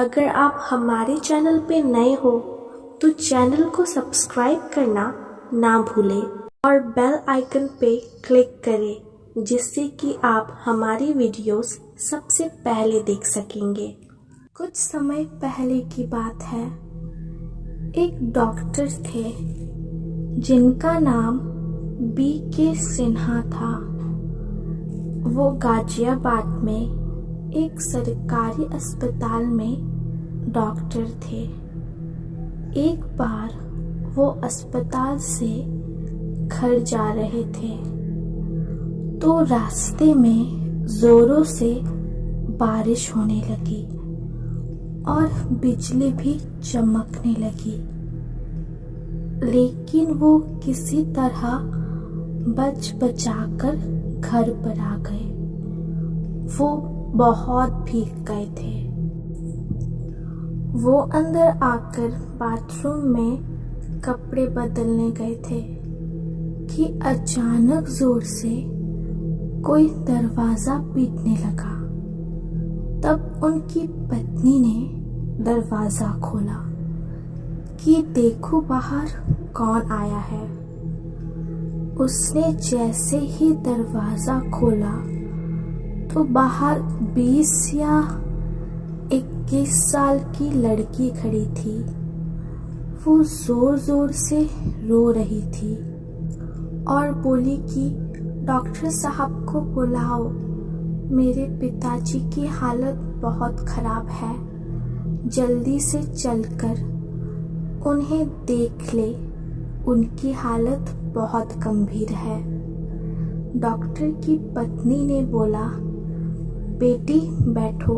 अगर आप हमारे चैनल पे नए हो तो चैनल को सब्सक्राइब करना ना भूलें और बेल आइकन पे क्लिक करें जिससे कि आप हमारी वीडियोस सबसे पहले देख सकेंगे। कुछ समय पहले की बात है, एक डॉक्टर थे जिनका नाम B.K. सिन्हा था। वो गाजियाबाद में एक सरकारी अस्पताल में डॉक्टर थे। एक बार वो अस्पताल से घर जा रहे थे तो रास्ते में जोरों से बारिश होने लगी और बिजली भी चमकने लगी, लेकिन वो किसी तरह बच बचाकर घर पर आ गए। वो बहुत भीग गए थे। वो अंदर आकर बाथरूम में कपड़े बदलने गए थे कि अचानक जोर से कोई दरवाजा पीटने लगा। तब उनकी पत्नी ने दरवाजा खोला कि देखो बाहर कौन आया है। उसने जैसे ही दरवाजा खोला तो बाहर 20 या 21 साल की लड़की खड़ी थी। वो जोर जोर से रो रही थी और बोली कि डॉक्टर साहब को बुलाओ, मेरे पिताजी की हालत बहुत खराब है, जल्दी से चलकर उन्हें देख ले, उनकी हालत बहुत गंभीर है। डॉक्टर की पत्नी ने बोला, बेटी बैठो,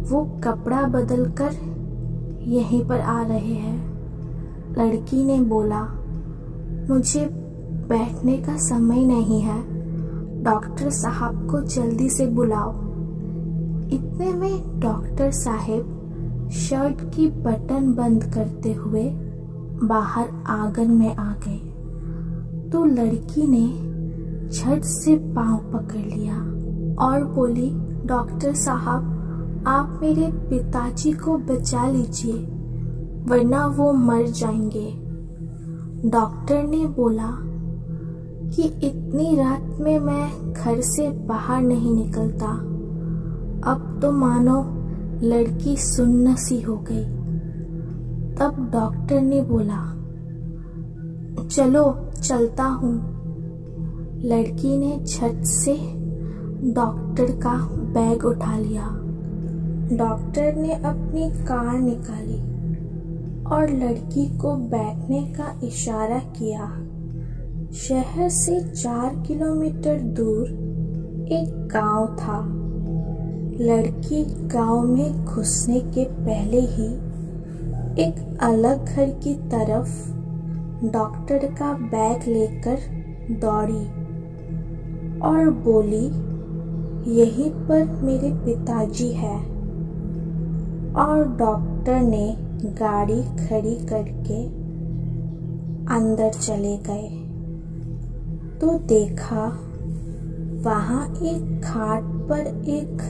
वो कपड़ा बदलकर यहीं पर आ रहे हैं। लड़की ने बोला, मुझे बैठने का समय नहीं है, डॉक्टर साहब को जल्दी से बुलाओ। इतने में डॉक्टर साहब शर्ट की बटन बंद करते हुए बाहर आंगन में आ गए तो लड़की ने झट से पांव पकड़ लिया और बोली, डॉक्टर साहब आप मेरे पिताजी को बचा लीजिए वरना वो मर जाएंगे। डॉक्टर ने बोला कि इतनी रात में मैं घर से बाहर नहीं निकलता। अब तो मानो लड़की सुन्न सी हो गई। तब डॉक्टर ने बोला, चलो चलता हूँ। लड़की ने झट से डॉक्टर का बैग उठा लिया। डॉक्टर ने अपनी कार निकाली और लड़की को बैठने का इशारा किया। शहर से 4 किलोमीटर दूर एक गांव था। लड़की गांव में घुसने के पहले ही एक अलग घर की तरफ डॉक्टर का बैग लेकर दौड़ी और बोली, यहीं पर मेरे पिताजी है। और डॉक्टर ने गाड़ी खड़ी करके अंदर चले गए तो देखा वहां एक खाट पर एक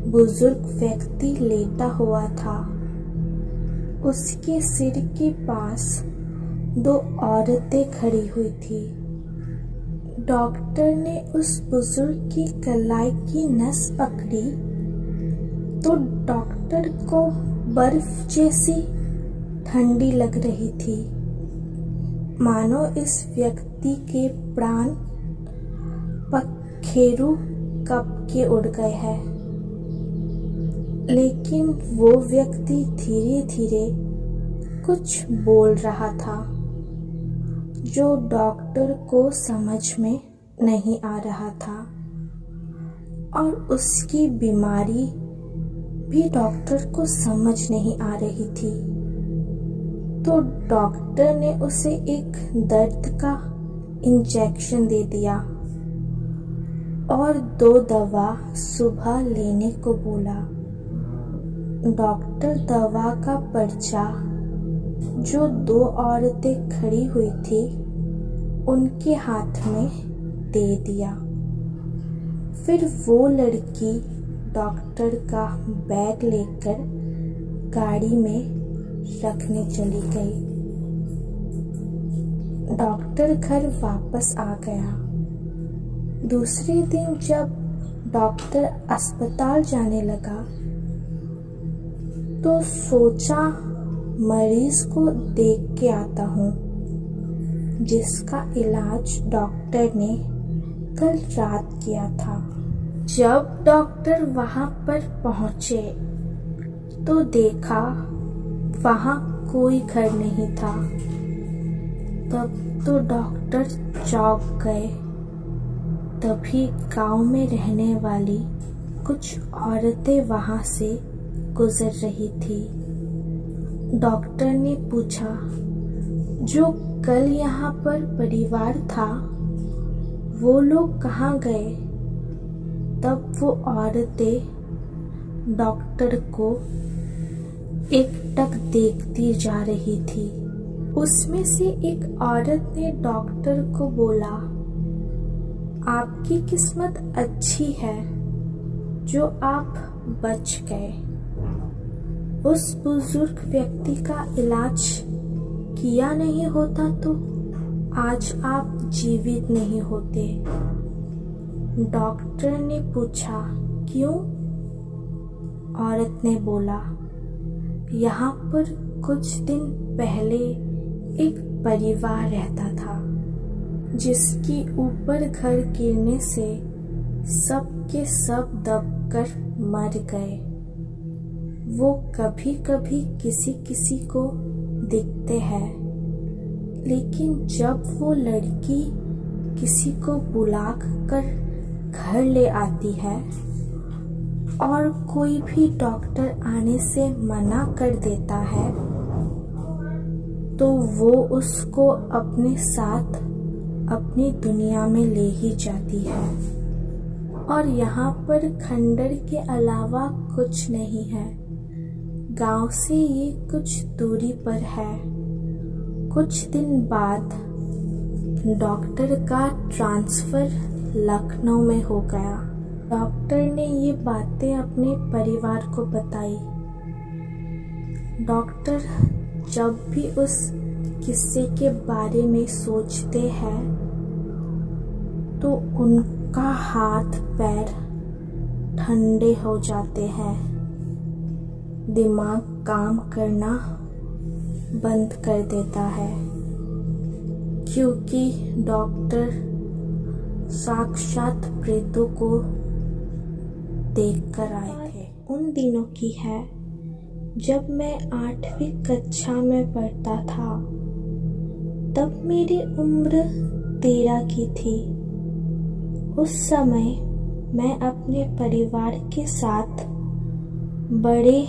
बुजुर्ग व्यक्ति लेटा हुआ था। उसके सिर के पास 2 औरतें खड़ी हुई थी। डॉक्टर ने उस बुजुर्ग की कलाई की नस पकड़ी तो डॉक्टर को बर्फ जैसी ठंडी लग रही थी, मानो इस व्यक्ति के प्राण पखेरु कब के उड़ गए हैं। लेकिन वो व्यक्ति धीरे धीरे कुछ बोल रहा था जो डॉक्टर को समझ में नहीं आ रहा था और उसकी बीमारी भी डॉक्टर को समझ नहीं आ रही थी। तो डॉक्टर ने उसे एक दर्द का इंजेक्शन दे दिया और 2 दवा सुबह लेने को बोला। डॉक्टर दवा का पर्चा जो 2 औरतें खड़ी हुई थी उनके हाथ में दे दिया। फिर वो लड़की डॉक्टर का बैग लेकर गाड़ी में रखने चली गई। डॉक्टर घर वापस आ गया। दूसरे दिन जब डॉक्टर अस्पताल जाने लगा तो सोचा मरीज को देख के आता हूँ जिसका इलाज डॉक्टर ने कल रात किया था। जब डॉक्टर वहां पर पहुंचे तो देखा वहां कोई घर नहीं था। तब तो डॉक्टर चौंक गए। तभी गांव में रहने वाली कुछ औरतें वहां से गुजर रही थी। डॉक्टर ने पूछा, जो कल यहाँ पर परिवार था वो लोग कहाँ गए? तब वो औरतें डॉक्टर को एकटक देखती जा रही थी। उसमें से एक औरत ने डॉक्टर को बोला, आपकी किस्मत अच्छी है जो आप बच गए। उस बुजुर्ग व्यक्ति का इलाज किया नहीं होता तो आज आप जीवित नहीं होते। डॉक्टर ने पूछा, क्यों? औरत ने बोला, यहाँ पर कुछ दिन पहले एक परिवार रहता था जिसकी ऊपर घर गिरने से सब के सब दबकर मर गए। वो कभी कभी किसी किसी को दिखते हैं, लेकिन जब वो लड़की किसी को बुला कर घर ले आती है और कोई भी डॉक्टर आने से मना कर देता है तो वो उसको अपने साथ अपनी दुनिया में ले ही जाती है। और यहाँ पर खंडर के अलावा कुछ नहीं है। गांव से ये कुछ दूरी पर है। कुछ दिन बाद डॉक्टर का ट्रांसफर लखनऊ में हो गया। डॉक्टर ने ये बातें अपने परिवार को बताई। डॉक्टर जब भी उस किस्से के बारे में सोचते हैं तो उनका हाथ पैर ठंडे हो जाते हैं। दिमाग काम करना बंद कर देता है, क्योंकि डॉक्टर साक्षात प्रेतों को देखकर आए थे। उन दिनों की है जब मैं 8वीं कक्षा में पढ़ता था। तब मेरी उम्र 13 की थी। उस समय मैं अपने परिवार के साथ बड़े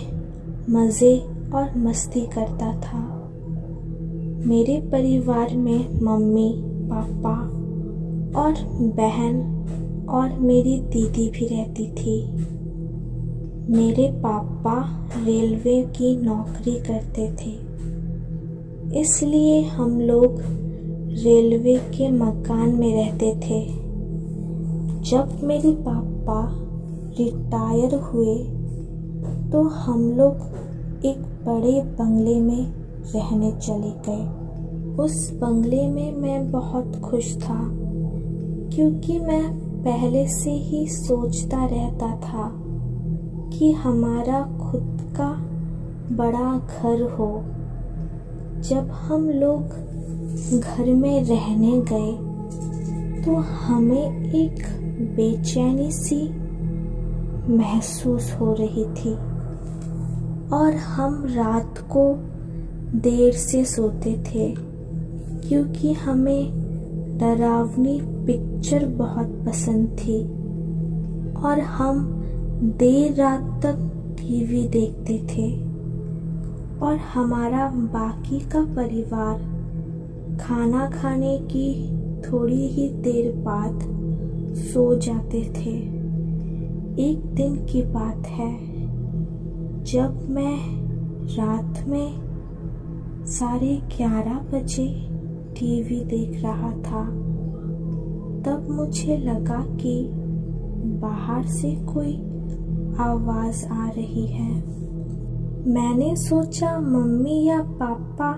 मज़े और मस्ती करता था। मेरे परिवार में मम्मी, पापा और बहन और मेरी दीदी भी रहती थी। मेरे पापा रेलवे की नौकरी करते थे, इसलिए हम लोग रेलवे के मकान में रहते थे। जब मेरे पापा रिटायर हुए तो हम लोग एक बड़े बंगले में रहने चले गए। उस बंगले में मैं बहुत खुश था, क्योंकि मैं पहले से ही सोचता रहता था कि हमारा खुद का बड़ा घर हो। जब हम लोग घर में रहने गए तो हमें एक बेचैनी सी महसूस हो रही थी और हम रात को देर से सोते थे, क्योंकि हमें डरावनी पिक्चर बहुत पसंद थी और हम देर रात तक टीवी देखते थे। और हमारा बाकी का परिवार खाना खाने की थोड़ी ही देर बाद सो जाते थे। एक दिन की बात है, जब मैं रात में 11:30 बजे टीवी देख रहा था, तब मुझे लगा कि बाहर से कोई आवाज़ आ रही है। मैंने सोचा मम्मी या पापा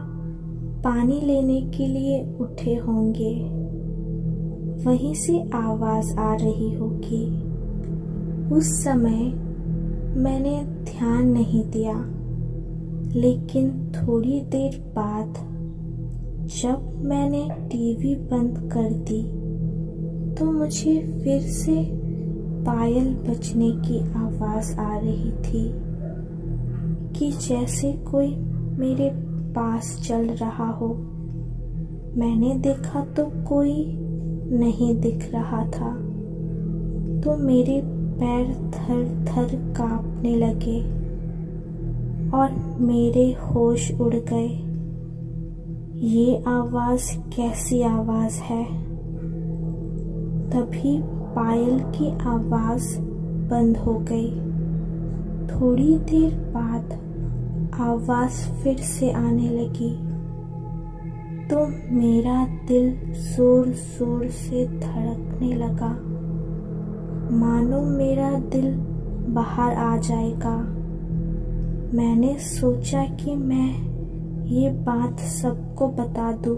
पानी लेने के लिए उठे होंगे, वहीं से आवाज आ रही होगी। उस समय मैंने ध्यान नहीं दिया, लेकिन थोड़ी देर बाद जब मैंने टीवी बंद कर दी तो मुझे फिर से पायल बजने की आवाज आ रही थी कि जैसे कोई मेरे पास चल रहा हो। मैंने देखा तो कोई नहीं दिख रहा था, तो मेरे पैर थर थर कांपने लगे और मेरे होश उड़ गए। ये आवाज कैसी आवाज है? तभी पायल की आवाज बंद हो गई। थोड़ी देर बाद आवाज फिर से आने लगी तो मेरा दिल जोर जोर से धड़कने लगा, मानो मेरा दिल बाहर आ जाएगा। मैंने सोचा कि मैं ये बात सबको बता दूं।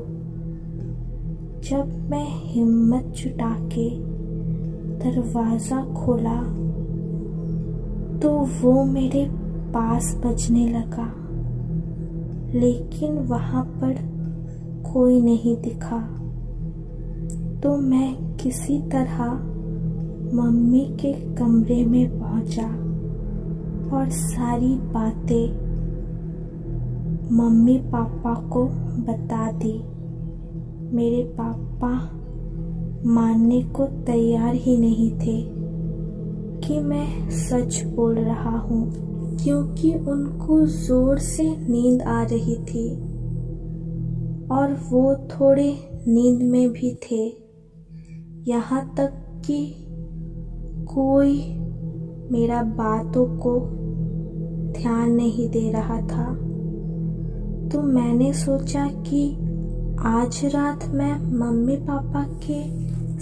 जब मैं हिम्मत जुटा के दरवाजा खोला तो वो मेरे पास बजने लगा, लेकिन वहां पर कोई नहीं दिखा। तो मैं किसी तरह मम्मी के कमरे में पहुंचा और सारी बातें मम्मी पापा को बता दी। मेरे पापा मानने को तैयार ही नहीं थे कि मैं सच बोल रहा हूँ, क्योंकि उनको जोर से नींद आ रही थी और वो थोड़े नींद में भी थे। यहाँ तक कि कोई मेरा बातों को ध्यान नहीं दे रहा था। तो मैंने सोचा कि आज रात मैं मम्मी पापा के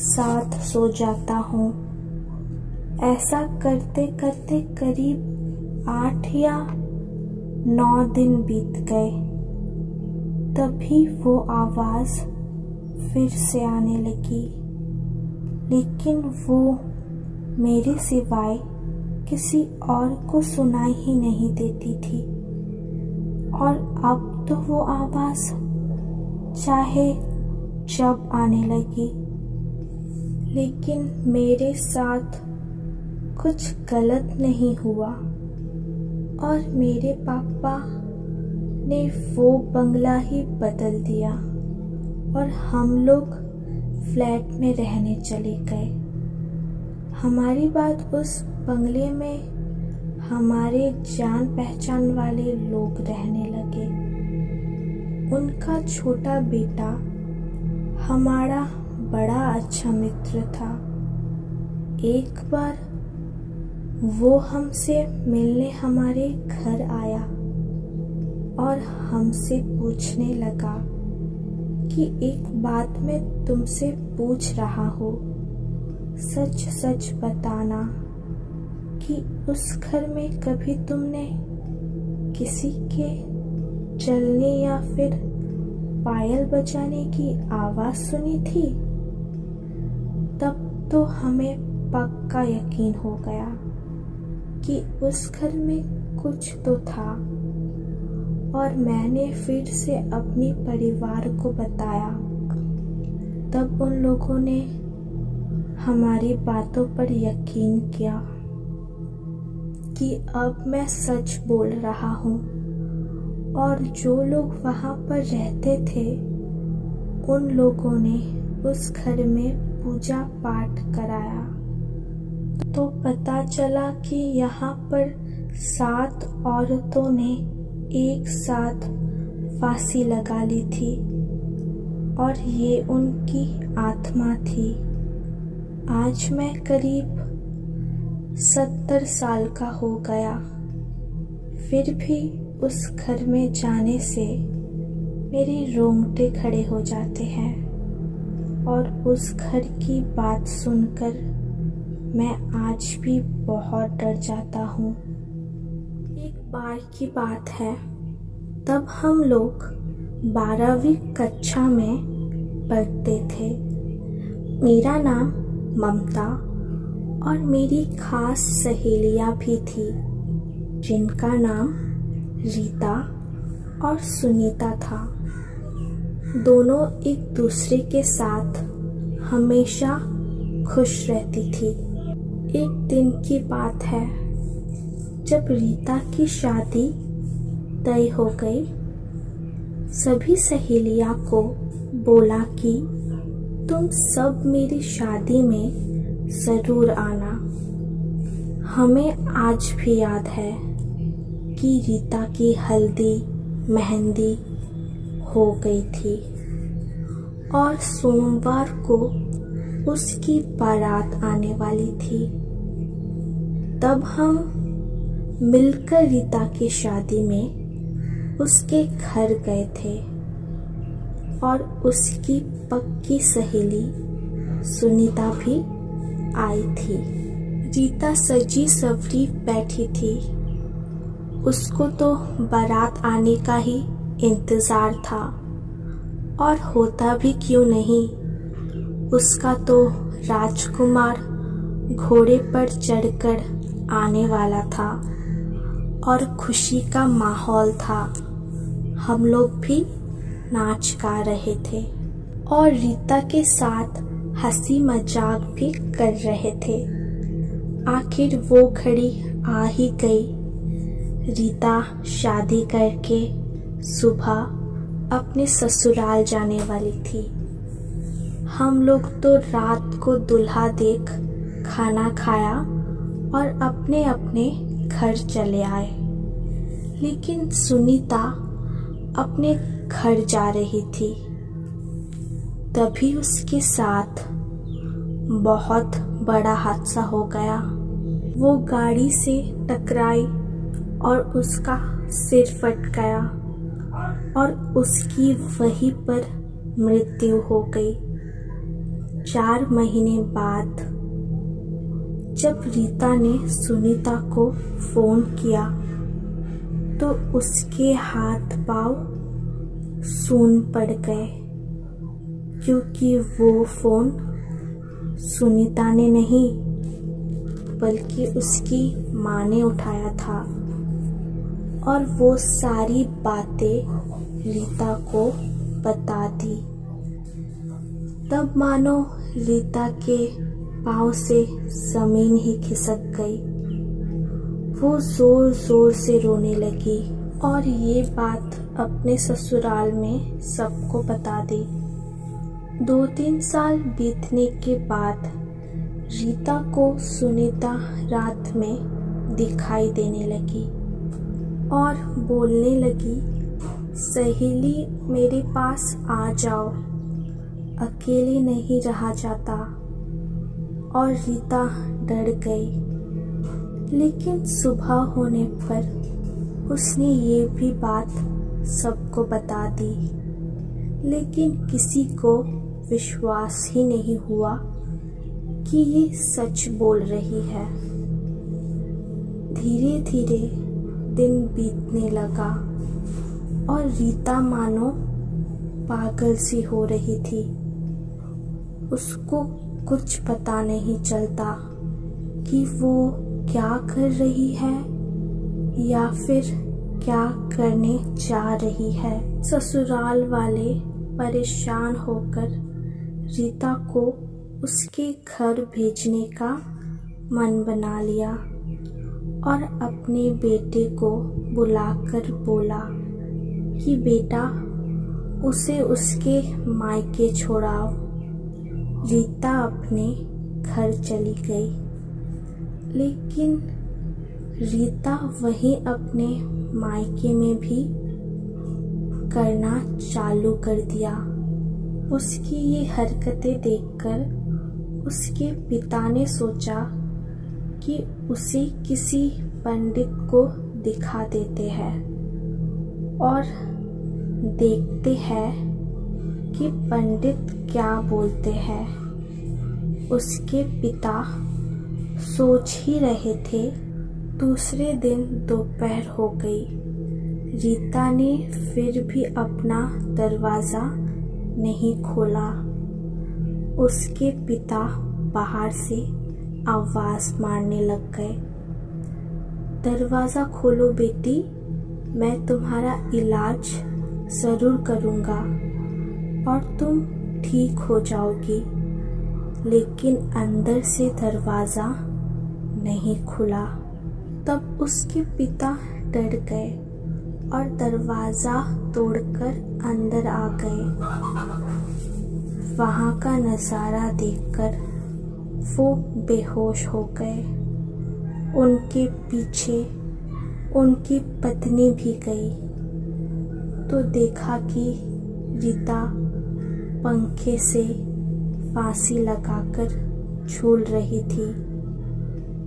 साथ सो जाता हूँ। ऐसा करते करते करीब 8 या 9 दिन बीत गए। तभी वो आवाज फिर से आने लगी, लेकिन वो मेरे सिवाय किसी और को सुनाई ही नहीं देती थी। और अब तो वो आवाज चाहे जब आने लगी, लेकिन मेरे साथ कुछ गलत नहीं हुआ और मेरे पापा ने वो बंगला ही बदल दिया और हम लोग फ्लैट में रहने चले गए। हमारी बात उस बंगले में हमारे जान पहचान वाले लोग रहने लगे। उनका छोटा बेटा हमारा बड़ा अच्छा मित्र था। एक बार वो हमसे मिलने हमारे घर आया और हमसे पूछने लगा कि एक बात मैं तुमसे पूछ रहा हूँ, सच सच बताना कि उस घर में कभी तुमने किसी के चलने या फिर पायल बजाने की आवाज सुनी थी? तब तो हमें पक्का यकीन हो गया कि उस घर में कुछ तो था और मैंने फिर से अपने परिवार को बताया। तब उन लोगों ने हमारी बातों पर यकीन किया कि अब मैं सच बोल रहा हूँ। और जो लोग वहाँ पर रहते थे उन लोगों ने उस घर में पूजा पाठ कराया। तो पता चला कि यहाँ पर 7 औरतों ने एक साथ फांसी लगा ली थी और ये उनकी आत्मा थी। आज मैं करीब 70 साल का हो गया, फिर भी उस घर में जाने से मेरे रोंगटे खड़े हो जाते हैं और उस घर की बात सुनकर मैं आज भी बहुत डर जाता हूँ। एक बार की बात है, तब हम लोग 12वीं कक्षा में पढ़ते थे। मेरा नाम ममता और मेरी खास सहेलियां भी थी, जिनका नाम रीता और सुनीता था। दोनों एक दूसरे के साथ हमेशा खुश रहती थी। एक दिन की बात है, जब रीता की शादी तय हो गई। सभी सहेलियां को बोला कि तुम सब मेरी शादी में ज़रूर आना। हमें आज भी याद है कि रीता की हल्दी मेहंदी हो गई थी और सोमवार को उसकी बारात आने वाली थी। तब हम मिलकर रीता की शादी में उसके घर गए थे और उसकी पक्की सहेली सुनीता भी आई थी। रीता सजी सवरी बैठी थी। उसको तो बारात आने का ही इंतज़ार था, और होता भी क्यों नहीं। उसका तो राजकुमार घोड़े पर चढ़कर आने वाला था और खुशी का माहौल था। हम लोग भी नाच गा रहे थे और रीता के साथ हंसी मजाक भी कर रहे थे। आखिर वो घड़ी आ ही गई। रीता शादी करके सुबह अपने ससुराल जाने वाली थी। हम लोग तो रात को दूल्हा देख खाना खाया और अपने अपने घर चले आए। लेकिन सुनीता अपने घर जा रही थी। तभी उसके साथ बहुत बड़ा हादसा हो गया। वो गाड़ी से टकराई और उसका सिर फट गया और उसकी वहीं पर मृत्यु हो गई। 4 महीने बाद जब रीता ने सुनीता को फोन किया तो उसके हाथ पांव सून पड़ गए, क्योंकि वो फोन सुनीता ने नहीं बल्कि उसकी माँ ने उठाया था और वो सारी बातें रीता को बता दी। तब मानो रीता के पाँव से जमीन ही खिसक गई। वो जोर जोर से रोने लगी और ये बात अपने ससुराल में सबको बता दी। 2-3 साल बीतने के बाद रीता को सुनीता रात में दिखाई देने लगी और बोलने लगी, सहेली मेरे पास आ जाओ, अकेली नहीं रहा जाता। और रीता डर गई। लेकिन सुबह होने पर उसने ये भी बात सबको बता दी, लेकिन किसी को विश्वास ही नहीं हुआ कि ये सच बोल रही है। धीरे धीरे दिन बीतने लगा और रीता मानो पागल सी हो रही थी। उसको कुछ पता नहीं चलता कि वो क्या कर रही है या फिर क्या करने जा रही है। ससुराल वाले परेशान होकर रीता को उसके घर भेजने का मन बना लिया और अपने बेटे को बुलाकर बोला कि बेटा उसे उसके मायके छोड़ाओ। रीता अपने घर चली गई, लेकिन रीता वहीं अपने मायके में भी करना चालू कर दिया। उसकी ये हरकतें देखकर उसके पिता ने सोचा कि उसे किसी पंडित को दिखा देते हैं और देखते हैं कि पंडित क्या बोलते हैं। उसके पिता सोच ही रहे थे दूसरे दिन दोपहर हो गई। रीता ने फिर भी अपना दरवाज़ा नहीं खोला। उसके पिता बाहर से आवाज़ मारने लग गए, दरवाज़ा खोलो बेटी, मैं तुम्हारा इलाज ज़रूर करूँगा और तुम ठीक हो जाओगी। लेकिन अंदर से दरवाज़ा नहीं खुला। तब उसके पिता डर गए और दरवाज़ा तोड़कर अंदर आ गए। वहाँ का नज़ारा देखकर वो बेहोश हो गए। उनके पीछे उनकी पत्नी भी गई तो देखा कि रीता पंखे से फांसी लगाकर झूल रही थी,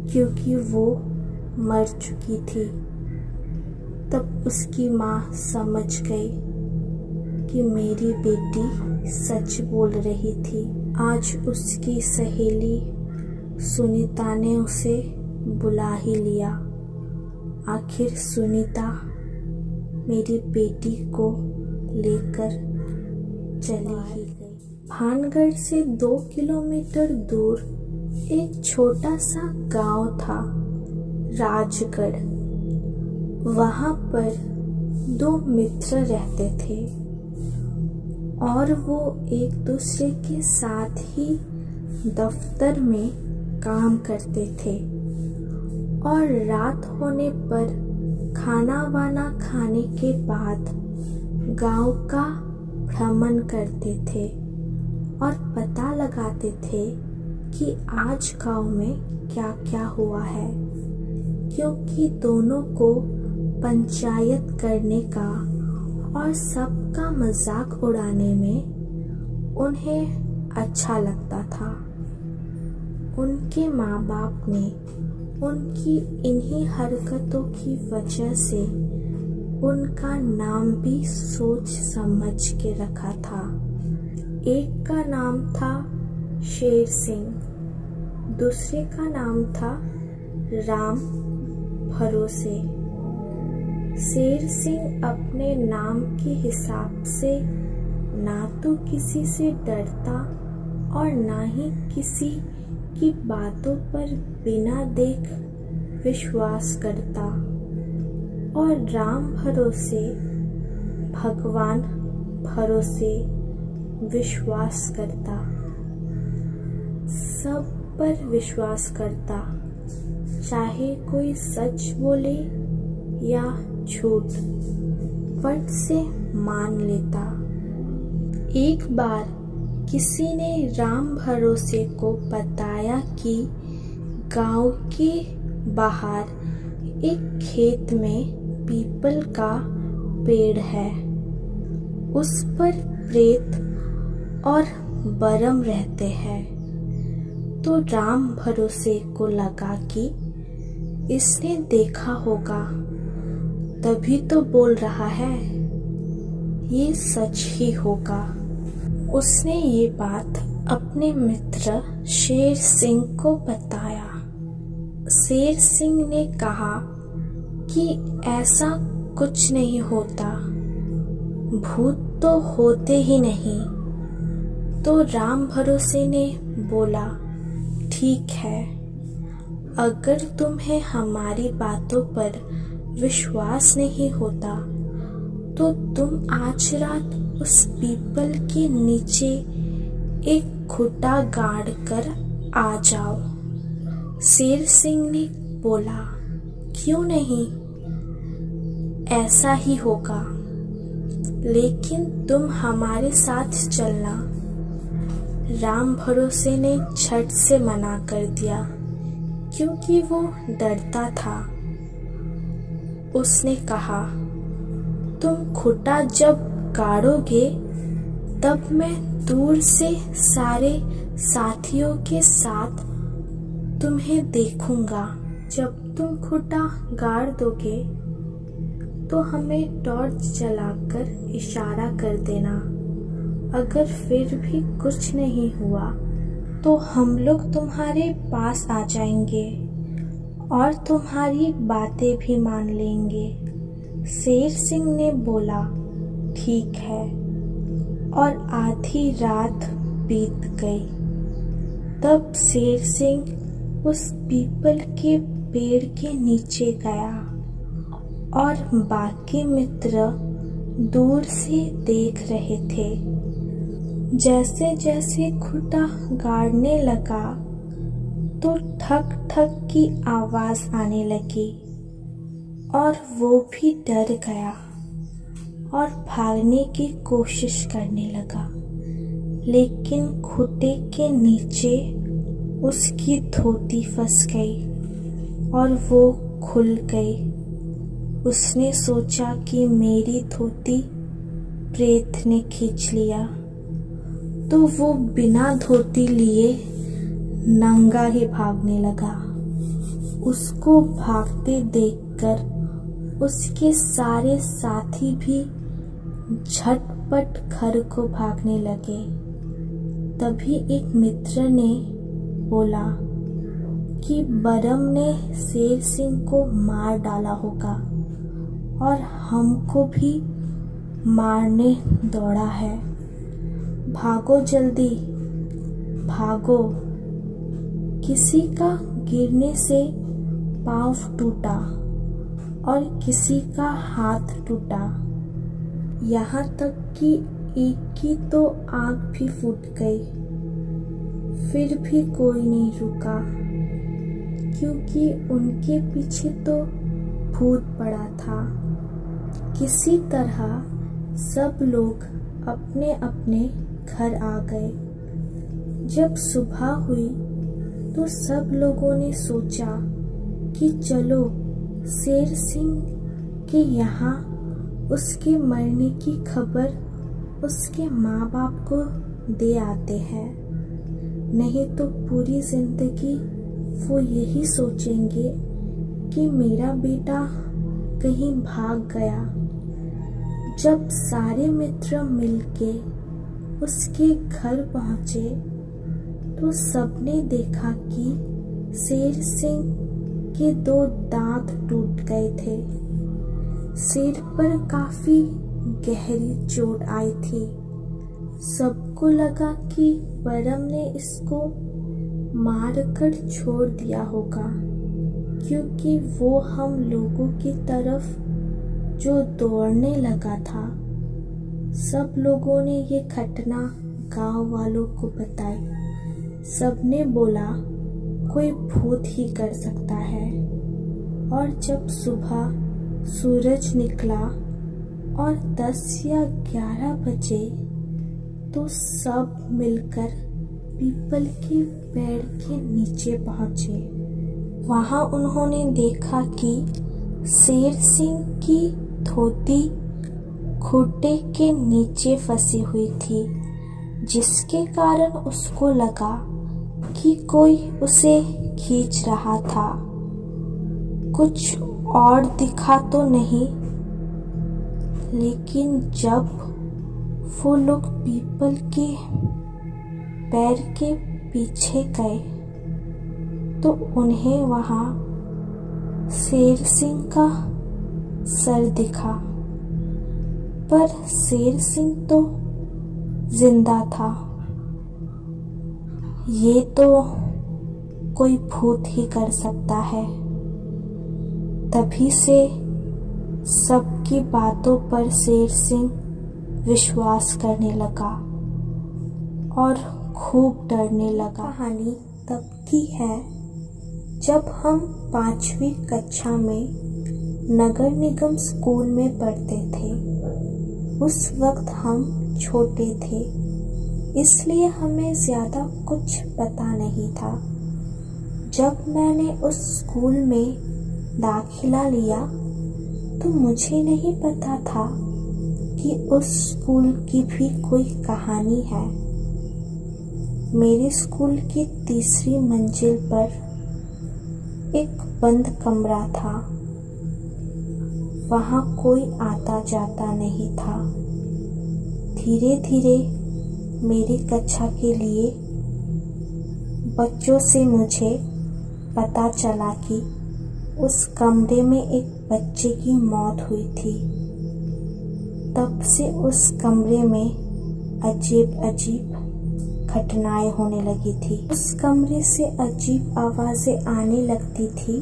क्योंकि वो मर चुकी थी। तब उसकी माँ समझ गई कि मेरी बेटी सच बोल रही थी। आज उसकी सहेली सुनीता ने उसे बुला ही लिया। आखिर सुनीता मेरी बेटी को लेकर चली ही गई। भानगढ़ से 2 किलोमीटर दूर एक छोटा सा गांव था, राजगढ़। वहां पर 2 मित्र रहते थे और वो एक दूसरे के साथ ही दफ्तर में काम करते थे और रात होने पर खाना वाना खाने के बाद गांव का भ्रमण करते थे और पता लगाते थे कि आज गांव में क्या क्या हुआ है, क्योंकि दोनों को पंचायत करने का और सबका मजाक उड़ाने में उन्हें अच्छा लगता था। उनके माँ बाप ने उनकी इन्हीं हरकतों की वजह से उनका नाम भी सोच समझ के रखा था। एक का नाम था शेर सिंह, दूसरे का नाम था राम भरोसे। शेर सिंह अपने नाम के हिसाब से ना तो किसी से डरता और ना ही किसी की बातों पर बिना देख विश्वास करता, और राम भरोसे भगवान भरोसे विश्वास करता, सब पर विश्वास करता, चाहे कोई सच बोले या झूठ, फट से मान लेता। एक बार किसी ने राम भरोसे को बताया कि गांव के बाहर एक खेत में पीपल का पेड़ है, उस पर प्रेत और बरम रहते हैं। तो राम भरोसे को लगा कि इसने देखा होगा, तभी तो बोल रहा है, ये सच ही होगा। उसने ये बात अपने मित्र शेर सिंह को बताया। शेर सिंह ने कहा कि ऐसा कुछ नहीं होता, भूत तो होते ही नहीं। तो राम भरोसे ने बोला, ठीक है, अगर तुम्हें हमारी बातों पर विश्वास नहीं होता तो तुम आज रात उस पीपल के नीचे एक खुटा गाड़ कर आ जाओ। शेर सिंह ने बोला, क्यों नहीं, ऐसा ही होगा, लेकिन तुम हमारे साथ चलना। राम भरोसे ने झट से मना कर दिया, क्योंकि वो डरता था। उसने कहा, तुम खुटा जब गाड़ोगे तब मैं दूर से सारे साथियों के साथ तुम्हें देखूंगा। जब तुम खुटा गाड़ दोगे तो हमें टॉर्च जलाकर इशारा कर देना। अगर फिर भी कुछ नहीं हुआ तो हम लोग तुम्हारे पास आ जाएंगे और तुम्हारी बातें भी मान लेंगे। शेर सिंह ने बोला, ठीक है। और आधी रात बीत गई। तब शेर सिंह उस पीपल के पेड़ के नीचे गया और बाकी मित्र दूर से देख रहे थे। जैसे जैसे खूंटा गाड़ने लगा तो ठक ठक की आवाज आने लगी और वो भी डर गया और भागने की कोशिश करने लगा, लेकिन खूंटे के नीचे उसकी धोती फंस गई और वो खुल गई। उसने सोचा कि मेरी धोती प्रेत ने खींच लिया, तो वो बिना धोती लिए नंगा ही भागने लगा। उसको भागते देखकर उसके सारे साथी भी झटपट घर को भागने लगे। तभी एक मित्र ने बोला कि बरम ने शेर सिंह को मार डाला होगा और हमको भी मारने दौड़ा है। भागो जल्दी, भागो। किसी का गिरने से पाँव टूटा और किसी का हाथ टूटा, यहाँ तक कि एक की तो आँख भी फूट गई। फिर भी कोई नहीं रुका, क्योंकि उनके पीछे तो भूत पड़ा था। किसी तरह सब लोग अपने अपने घर आ गए। जब सुबह हुई तो सब लोगों ने सोचा कि चलो शेर सिंह के यहाँ उसके मरने की खबर उसके माँ बाप को दे आते हैं, नहीं तो पूरी जिंदगी वो यही सोचेंगे कि मेरा बेटा कहीं भाग गया। जब सारे मित्र मिलके उसके घर पहुंचे तो सबने देखा कि शेर सिंह के 2 दांत टूट गए थे। सिर पर काफी गहरी चोट आई थी। सबको लगा कि बरम ने इसको मारकर छोड़ दिया होगा, क्योंकि वो हम लोगों की तरफ जो दौड़ने लगा था। सब लोगों ने ये घटना गांव वालों को बताई। सबने बोला कोई भूत ही कर सकता है। और जब सुबह सूरज निकला और 10 या 11 बजे तो सब मिलकर पीपल के पेड़ के नीचे पहुंचे। वहां उन्होंने देखा कि शेर सिंह की धोती खूंटे के नीचे फंसी हुई थी, जिसके कारण उसको लगा कि कोई उसे खींच रहा था। कुछ और दिखा तो नहीं, लेकिन जब वो लोग पीपल के पेड़ के पीछे गए तो उन्हें वहां शेर सिंह का सर दिखा, पर शेर सिंह तो जिंदा था। ये तो कोई भूत ही कर सकता है। तभी से सबकी बातों पर शेर सिंह विश्वास करने लगा और खूब डरने लगा। कहानी तब की है जब हम 5वीं कक्षा में नगर निगम स्कूल में पढ़ते थे। उस वक्त हम छोटे थे, इसलिए हमें ज़्यादा कुछ पता नहीं था। जब मैंने उस स्कूल में दाखिला लिया तो मुझे नहीं पता था कि उस स्कूल की भी कोई कहानी है। मेरे स्कूल की 3री मंजिल पर एक बंद कमरा था। वहां कोई आता जाता नहीं था। धीरे धीरे मेरी कक्षा के लिए बच्चों से मुझे पता चला कि उस कमरे में एक बच्चे की मौत हुई थी। तब से उस कमरे में अजीब अजीब घटनाएं होने लगी थी। उस कमरे से अजीब आवाजें आने लगती थी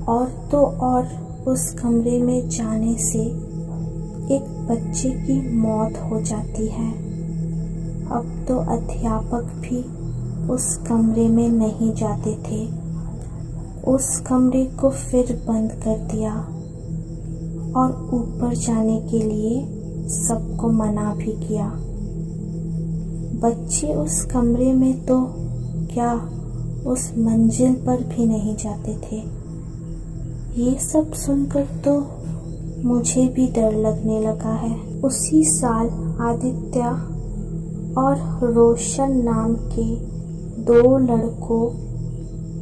और तो और उस कमरे में जाने से एक बच्चे की मौत हो जाती है। अब तो अध्यापक भी उस कमरे में नहीं जाते थे। उस कमरे को फिर बंद कर दिया और ऊपर जाने के लिए सबको मना भी किया। बच्चे उस कमरे में तो क्या उस मंजिल पर भी नहीं जाते थे। ये सब सुनकर तो मुझे भी डर लगने लगा है। उसी साल आदित्य और रोशन नाम के 2 लड़कों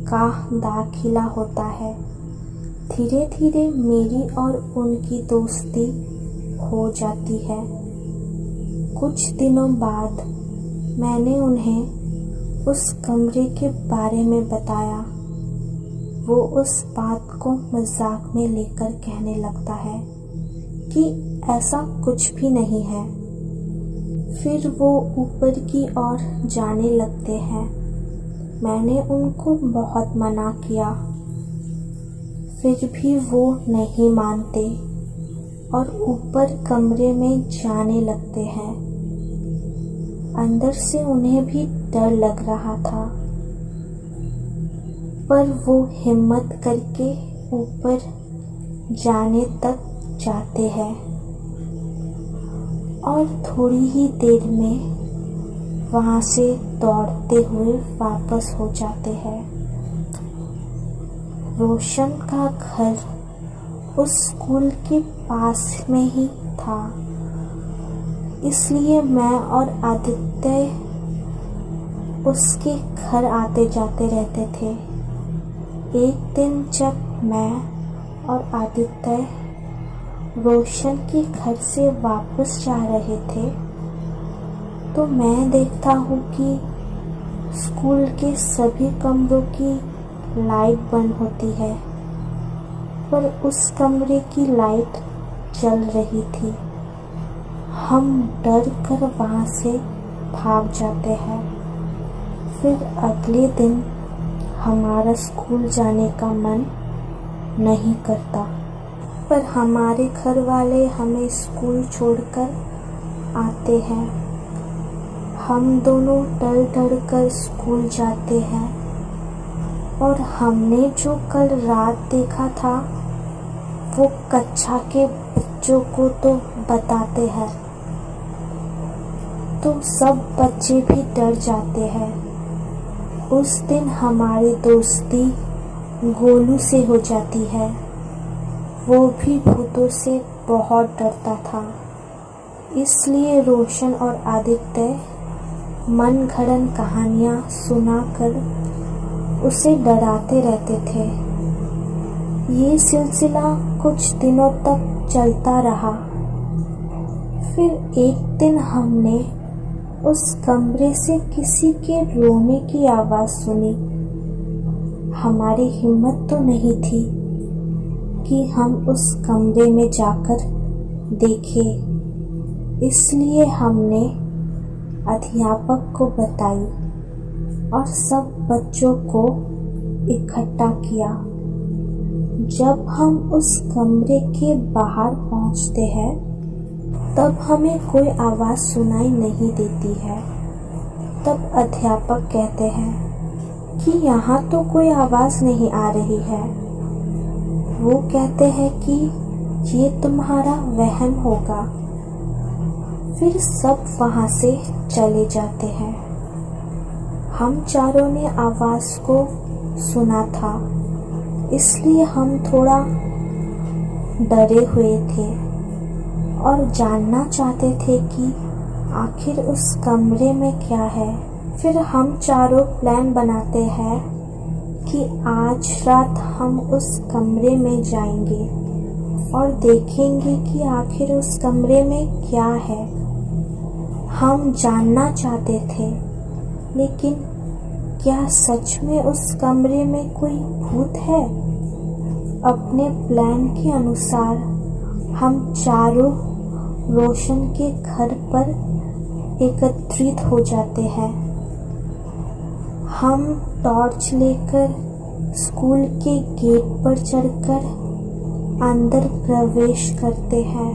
का दाखिला होता है। धीरे धीरे मेरी और उनकी दोस्ती हो जाती है। कुछ दिनों बाद मैंने उन्हें उस कमरे के बारे में बताया। वो उस बात को मजाक में लेकर कहने लगता है कि ऐसा कुछ भी नहीं है। फिर वो ऊपर की ओर जाने लगते हैं। मैंने उनको बहुत मना किया, फिर भी वो नहीं मानते और ऊपर कमरे में जाने लगते हैं। अंदर से उन्हें भी डर लग रहा था, पर वो हिम्मत करके ऊपर जाने तक जाते हैं और थोड़ी ही देर में वहां से दौड़ते हुए वापस हो जाते हैं। रोशन का घर उस स्कूल के पास में ही था, इसलिए मैं और आदित्य उसके घर आते जाते रहते थे। एक दिन जब मैं और आदित्य रोशन के घर से वापस जा रहे थे तो मैं देखता हूँ कि स्कूल के सभी कमरों की लाइट बंद होती है, पर उस कमरे की लाइट जल रही थी। हम डर कर वहाँ से भाग जाते हैं। फिर अगले दिन हमारा स्कूल जाने का मन नहीं करता, पर हमारे घर वाले हमें स्कूल छोड़कर आते हैं। हम दोनों डर डर कर स्कूल जाते हैं और हमने जो कल रात देखा था वो कक्षा के बच्चों को तो बताते हैं तो सब बच्चे भी डर जाते हैं। उस दिन हमारी दोस्ती गोलू से हो जाती है। वो भी भूतों से बहुत डरता था, इसलिए रोशन और आदित्य मन घड़न कहानियाँ सुनाकर उसे डराते रहते थे। ये सिलसिला कुछ दिनों तक चलता रहा। फिर एक दिन हमने उस कमरे से किसी के रोने की आवाज़ सुनी। हमारी हिम्मत तो नहीं थी कि हम उस कमरे में जाकर देखें, इसलिए हमने अध्यापक को बताई और सब बच्चों को इकट्ठा किया। जब हम उस कमरे के बाहर पहुंचते हैं तब हमें कोई आवाज़ सुनाई नहीं देती है। तब अध्यापक कहते हैं कि यहाँ तो कोई आवाज़ नहीं आ रही है। वो कहते हैं कि ये तुम्हारा वहम होगा। फिर सब वहाँ से चले जाते हैं। हम चारों ने आवाज़ को सुना था, इसलिए हम थोड़ा डरे हुए थे और जानना चाहते थे कि आखिर उस कमरे में क्या है। फिर हम चारों प्लान बनाते हैं कि आज रात हम उस कमरे में जाएंगे और देखेंगे कि आखिर उस कमरे में क्या है। हम जानना चाहते थे, लेकिन क्या सच में उस कमरे में कोई भूत है अपने प्लान के अनुसार हम चारों रोशन के घर पर एकत्रित हो जाते हैं। हम टॉर्च लेकर स्कूल के गेट पर चढ़कर अंदर प्रवेश करते हैं।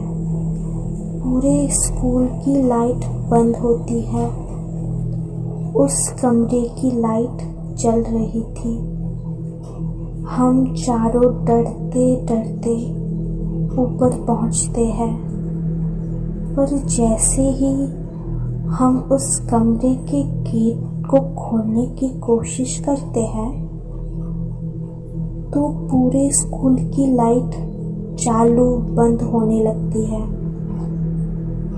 पूरे स्कूल की लाइट बंद होती है। उस कमरे की लाइट जल रही थी। हम चारों डरते डरते ऊपर पहुंचते हैं, पर जैसे ही हम उस कमरे के गेट को खोलने की कोशिश करते हैं तो पूरे स्कूल की लाइट चालू बंद होने लगती है।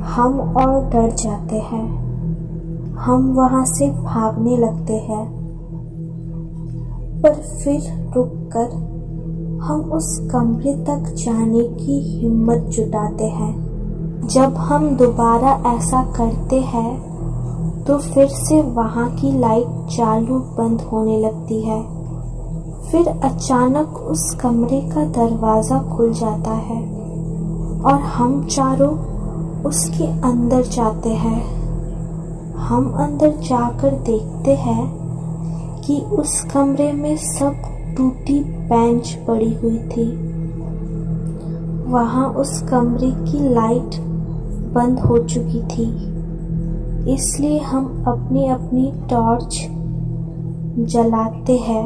हम और डर जाते हैं। हम वहां से भागने लगते हैं, पर फिर रुककर हम उस कमरे तक जाने की हिम्मत जुटाते हैं। जब हम दोबारा ऐसा करते हैं तो फिर से वहां की लाइट चालू बंद होने लगती है। फिर अचानक उस कमरे का दरवाज़ा खुल जाता है और हम चारों उसके अंदर जाते हैं। हम अंदर जाकर देखते हैं कि उस कमरे में सब टूटी बेंच पड़ी हुई थी। वहाँ उस कमरे की लाइट बंद हो चुकी थी, इसलिए हम अपनी अपनी टॉर्च जलाते हैं।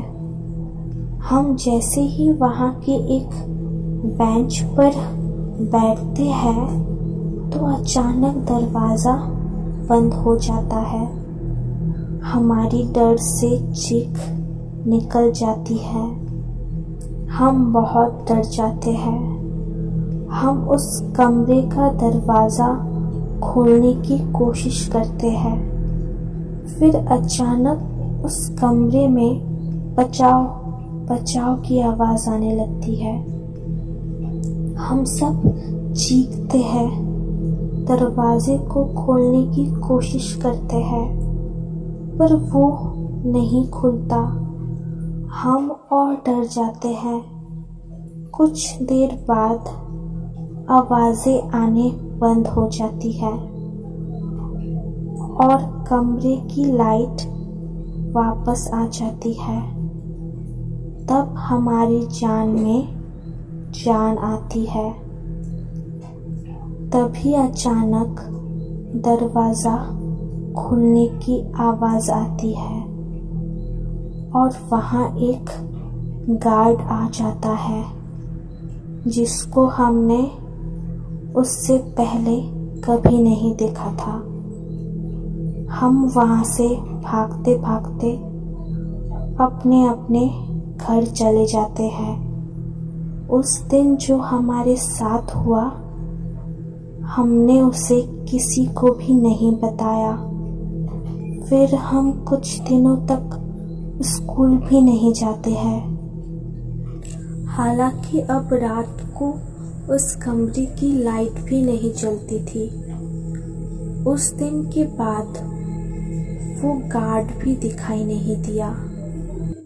हम जैसे ही वहाँ के एक बेंच पर बैठते हैं तो अचानक दरवाज़ा बंद हो जाता है। हमारी डर से चीख निकल जाती है। हम बहुत डर जाते हैं। हम उस कमरे का दरवाज़ा खोलने की कोशिश करते हैं। फिर अचानक उस कमरे में बचाओ बचाओ की आवाज़ आने लगती है। हम सब चीखते हैं, दरवाजे को खोलने की कोशिश करते हैं, पर वो नहीं खुलता। हम और डर जाते हैं। कुछ देर बाद आवाज़ें आने बंद हो जाती है और कमरे की लाइट वापस आ जाती है। तब हमारी जान में जान आती है। तभी अचानक दरवाज़ा खुलने की आवाज़ आती है और वहाँ एक गार्ड आ जाता है जिसको हमने उससे पहले कभी नहीं देखा था। हम वहाँ से भागते भागते अपने अपने घर चले जाते हैं। उस दिन जो हमारे साथ हुआ, हमने उसे किसी को भी नहीं बताया। फिर हम कुछ दिनों तक स्कूल भी नहीं जाते हैं। हालांकि अब रात को उस कमरे की लाइट भी नहीं जलती थी। उस दिन के बाद वो गार्ड भी दिखाई नहीं दिया।